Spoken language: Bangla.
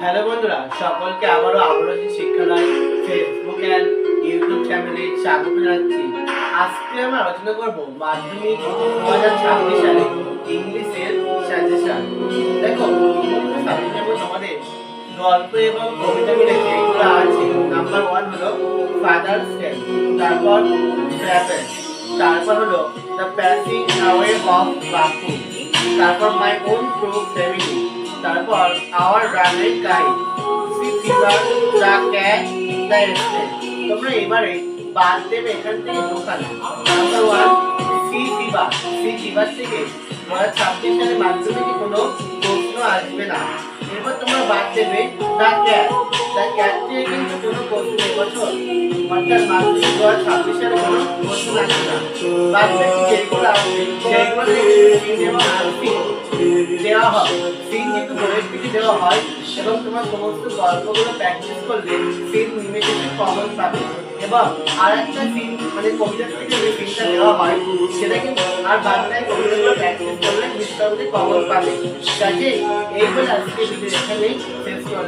হ্যালো বন্ধুরা, সকলকে আবারও আবরণী শিক্ষালয় ফেসবুক অ্যান্ড ইউটিউব চ্যানেলে স্বাগত জানাচ্ছি। আজকে আমরা আলোচনা করব মাধ্যমিক 2026 সালে ইংলিশের সাজেশন। দেখো, ইংলিশের সাজেশন আমাদের গল্প এবং কবিতা মিলে যেগুলো আছে। নাম্বার 1 হলো ফাদার্স ডে, তারপর ট্রাভেল, তারপর হলো the passing away of Bapu, তারপর মাই ওন ট্রু ফ্যামিলি, তারপর আওয়ার রানের guide, sea fever, the cat, the snake. তোমরা এবারে বাদ দেবে এখান থেকে ঢোকানো। Number 1 sea fever. Sea fever থেকে 2026 সালে মাধ্যমিকে কোনো প্রশ্ন আসবে না। এরপর তোমরা বাদ দেবে দ্য ক্যাট। দ্য ক্যাট থেকে কিন্তু কোনো প্রশ্ন এবছর অর্থাৎ মাধ্যমিক 2026 সালে কোনো প্রশ্ন আসবে না। বাদ বাকি যেগুলো আসবে সেইগুলো থেকে সিন এবং আনসিন দেওয়া হয়। সিন কিন্তু বইয়ের থেকে দেওয়া হয় এবং তোমার সমস্ত গল্পগুলো প্র্যাকটিস করলে সিন ইমিডিয়েটলি কমন পাবে। এবং আর একটা সিন মানে কবিতা থেকে যে সিনটা দেওয়া হয় সেটা কিন্তু আর বাংলায় কবিতাগুলো প্র্যাকটিস করলে নিশ্চয়ই কমন পাবে। কাজে এই বলে আজকে ভিডিও এখানেই শেষ করলাম।